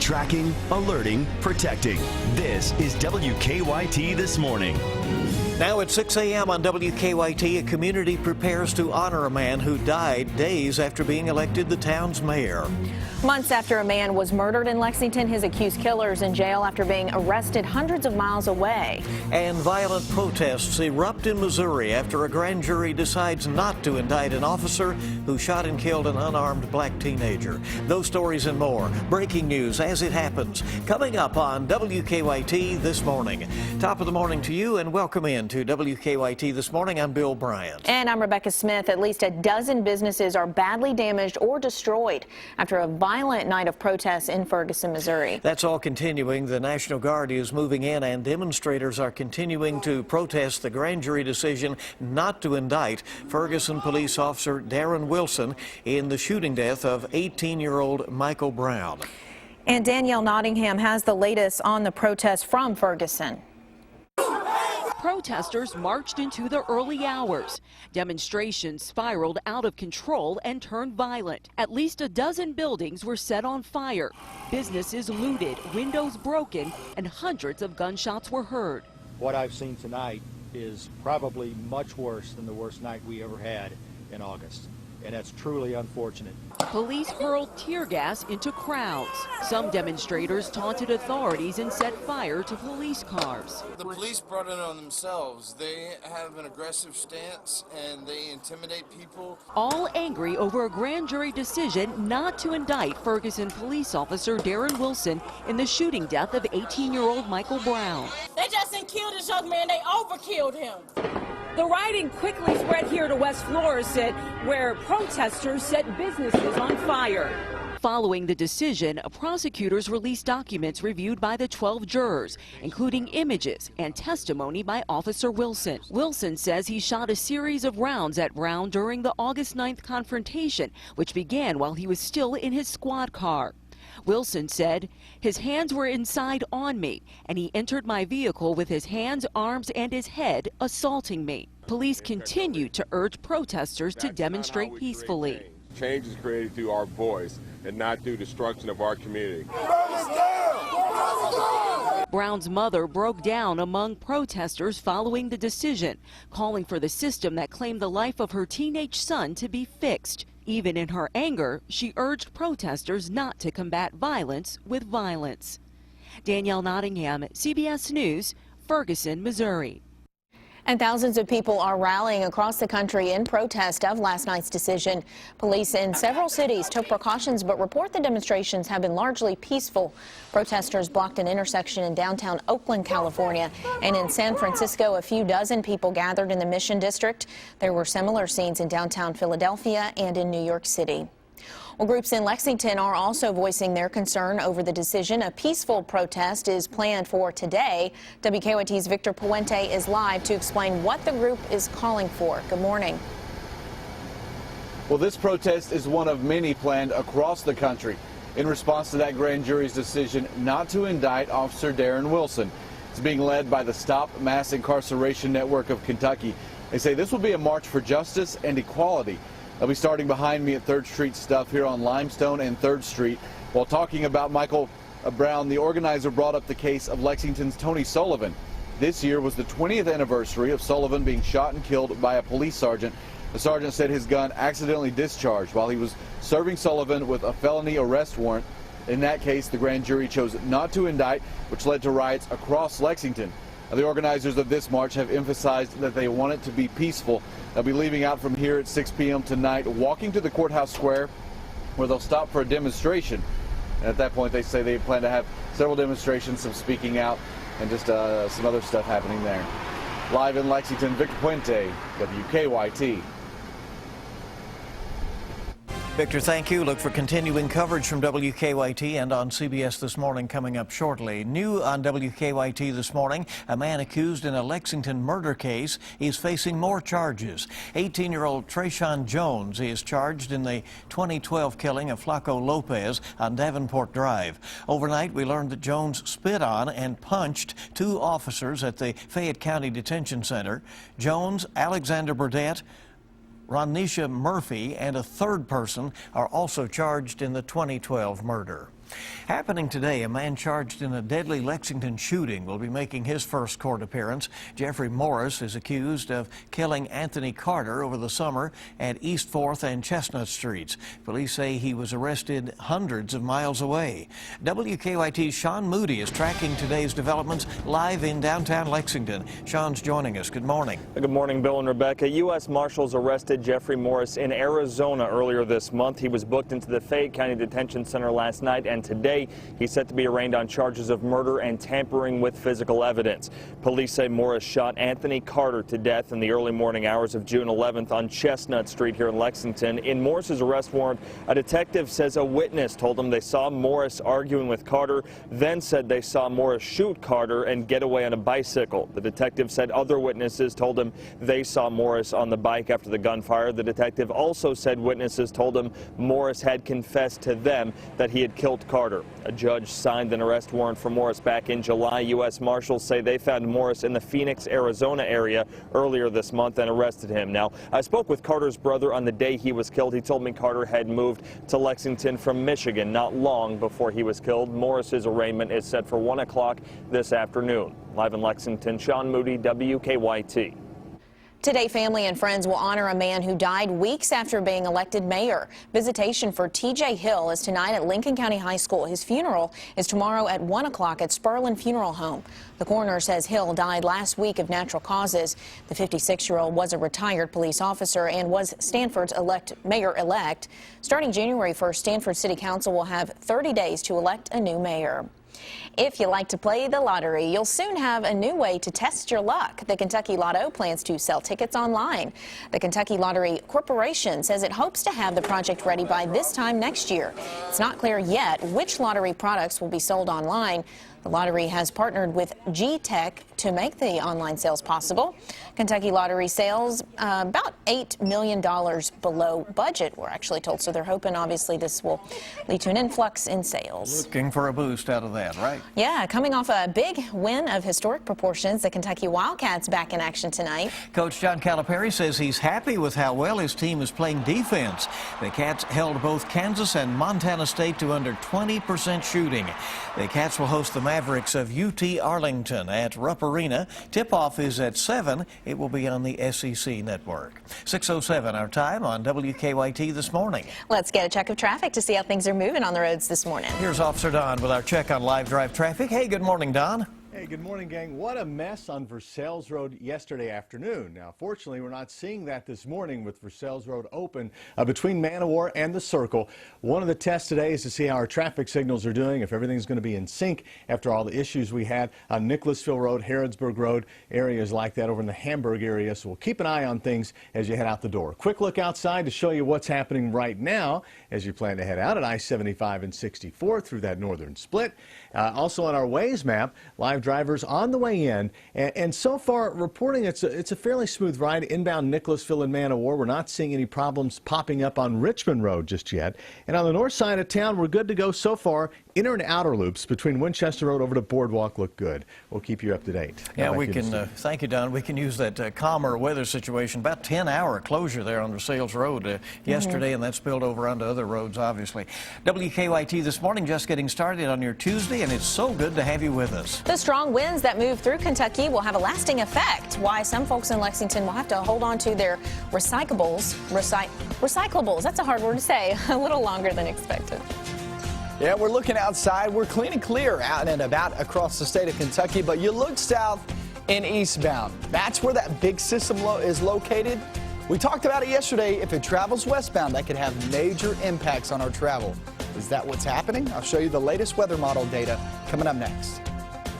Tracking, alerting, protecting. This is WKYT This Morning. Now at 6 a.m. on WKYT, a community prepares to honor a man who died days after being elected the town's mayor. Months after a man was murdered in Lexington, his accused killer is in jail after being arrested hundreds of miles away. And violent protests erupt in Missouri after a grand jury decides not to indict an officer who shot and killed an unarmed black teenager. Those stories and more. Breaking news as it happens. Coming up on WKYT This Morning. Top of the morning to you and welcome in to WKYT This Morning. I'm Bill Bryant. And I'm Rebecca Smith. At least a dozen businesses are badly damaged or destroyed after a violent night of protests in Ferguson, Missouri. That's all continuing. The National Guard is moving in and demonstrators are continuing to protest the grand jury decision not to indict Ferguson police officer Darren Wilson in the shooting death of 18-year-old Michael Brown. And Danielle Nottingham has the latest on the protests from Ferguson. Protesters marched into the early hours. Demonstrations spiraled out of control and turned violent. At least a dozen buildings were set on fire. Businesses looted, windows broken, and hundreds of gunshots were heard. What I've seen tonight is probably much worse than the worst night we ever had in August. And that's truly unfortunate. Police hurled tear gas into crowds. Some demonstrators taunted authorities and set fire to police cars. The police brought it on themselves. They have an aggressive stance and they intimidate people. All angry over a grand jury decision not to indict Ferguson police officer Darren Wilson in the shooting death of 18-year-old Michael Brown. They just didn't kill this young man, they overkilled him. The rioting quickly spread here to West Florissant, where protesters set businesses on fire. Following the decision, prosecutors released documents reviewed by the 12 jurors, including images and testimony by Officer Wilson. Wilson says he shot a series of rounds at Brown during the August 9th confrontation, which began while he was still in his squad car. Wilson said, "His hands were inside on me, and he entered my vehicle with his hands, arms, and his head, assaulting me." Police continue to urge protesters to demonstrate peacefully. Change is created through our voice and not through destruction of our community. Brown's mother broke down among protesters following the decision, calling for the system that claimed the life of her teenage son to be fixed. Even in her anger, she urged protesters not to combat violence with violence. Danielle Nottingham, CBS News, Ferguson, Missouri. And thousands of people are rallying across the country in protest of last night's decision. Police in several cities took precautions but report the demonstrations have been largely peaceful. Protesters blocked an intersection in downtown Oakland, California, and in San Francisco, a few dozen people gathered in the Mission District. There were similar scenes in downtown Philadelphia and in New York City. Well, groups in Lexington are also voicing their concern over the decision. A peaceful protest is planned for today. WKYT's Victor Puente is live to explain what the group is calling for. Good morning. Well, this protest is one of many planned across the country in response to that grand jury's decision not to indict Officer Darren Wilson. It's being led by the Stop Mass Incarceration Network of Kentucky. They say this will be a march for justice and equality. They'll be starting behind me at 3rd Street Stuff here on Limestone and 3rd Street. While talking about Michael Brown, the organizer brought up the case of Lexington's Tony Sullivan. This year was the 20th anniversary of Sullivan being shot and killed by a police sergeant. The sergeant said his gun accidentally discharged while he was serving Sullivan with a felony arrest warrant. In that case, the grand jury chose not to indict, which led to riots across Lexington. The organizers of this march have emphasized that they want it to be peaceful. They'll be leaving out from here at 6 p.m. tonight, walking to the courthouse square, where they'll stop for a demonstration. And at that point, they say they plan to have several demonstrations, some speaking out, and just some other stuff happening there. Live in Lexington, Victor Puente, WKYT. Victor, thank you. Look for continuing coverage from WKYT and on CBS This Morning coming up shortly. New on WKYT This Morning, a man accused in a Lexington murder case is facing more charges. 18-year-old Trayshawn Jones is charged in the 2012 killing of Flaco Lopez on Davenport Drive. Overnight, we learned that Jones spit on and punched 2 officers at the Fayette County Detention Center. Jones, Alexander Burdett, Ronisha Murphy, and a 3rd person are also charged in the 2012 murder. Happening today, a man charged in a deadly Lexington shooting will be making his first court appearance. Jeffrey Morris is accused of killing Anthony Carter over the summer at East 4th and Chestnut Streets. Police say he was arrested hundreds of miles away. WKYT's Sean Moody is tracking today's developments live in downtown Lexington. Sean's joining us. Good morning. Good morning, Bill and Rebecca. U.S. Marshals arrested Jeffrey Morris in Arizona earlier this month. He was booked into the Fayette County Detention Center last night, and today he's set to be arraigned on charges of murder and tampering with physical evidence. Police say Morris shot Anthony Carter to death in the early morning hours of June 11th on Chestnut Street here in Lexington. In Morris's arrest warrant, a detective says a witness told him they saw Morris arguing with Carter, then said they saw Morris shoot Carter and get away on a bicycle. The detective said other witnesses told him they saw Morris on the bike after the gunfire. The detective also said witnesses told him Morris had confessed to them that he had killed Carter. A judge signed an arrest warrant for Morris back in July. U.S. Marshals say they found Morris in the Phoenix, Arizona area earlier this month and arrested him. Now, I spoke with Carter's brother on the day he was killed. He told me Carter had moved to Lexington from Michigan not long before he was killed. Morris's arraignment is set for 1 o'clock this afternoon. Live in Lexington, Sean Moody, WKYT. Today, family and friends will honor a man who died weeks after being elected mayor. Visitation for T.J. Hill is tonight at Lincoln County High School. His funeral is tomorrow at 1 o'clock at Spurlin Funeral Home. The coroner says Hill died last week of natural causes. The 56-year-old was a retired police officer and was Stanford's mayor-elect. Starting January 1st, Stanford City Council will have 30 days to elect a new mayor. If you like to play the lottery, you'll soon have a new way to test your luck. The Kentucky Lotto plans to sell tickets online. The Kentucky Lottery Corporation says it hopes to have the project ready by this time next year. It's not clear yet which lottery products will be sold online. The lottery has partnered with G-Tech to make the online sales possible. Kentucky Lottery sales about $8 million below budget, we're actually told. So they're hoping, obviously, this will lead to an influx in sales. Looking for a boost out of that, right? Yeah, coming off a big win of historic proportions, the Kentucky Wildcats back in action tonight. Coach John Calipari says he's happy with how well his team is playing defense. The Cats held both Kansas and Montana State to under 20% shooting. The Cats will host the Mavericks of UT Arlington at Rupp Arena. Tip-off is at 7. It will be on the SEC network. 6:07 our time on WKYT this morning. Let's get a check of traffic to see how things are moving on the roads this morning. Here's Officer Don with our check on live drive traffic. Hey, good morning, Don. Hey, good morning, gang. What a mess on Versailles Road yesterday afternoon. Now, fortunately, we're not seeing that this morning with Versailles Road open between Man o' War and the Circle. One of the tests today is to see how our traffic signals are doing, if everything's going to be in sync after all the issues we had on Nicholasville Road, Harrodsburg Road, areas like that over in the Hamburg area. So we'll keep an eye on things as you head out the door. Quick look outside to show you what's happening right now as you plan to head out at I-75 and 64 through that northern split. Also on our Waze map, live drivers on the way in, and so far reporting it's a fairly smooth ride inbound Nicholasville and Man o' War. We're not seeing any problems popping up on Richmond Road just yet. And on the north side of town, we're good to go so far. Inner and outer loops between Winchester Road over to Boardwalk look good. We'll keep you up to date. Yeah, we can, thank you, Don. We can use that calmer weather situation. About 10-hour closure there on Versailles Road yesterday, and that spilled over onto other roads, obviously. WKYT this morning, just getting started on your Tuesday, and it's so good to have you with us. The strong winds that move through Kentucky will have a lasting effect. Why some folks in Lexington will have to hold on to their recyclables, that's a hard word to say, a little longer than expected. Yeah, we're looking outside. We're clean and clear out and about across the state of Kentucky, but you look south and eastbound. That's where that big system is located. We talked about it yesterday. If it travels westbound, that could have major impacts on our travel. Is that what's happening? I'll show you the latest weather model data coming up next.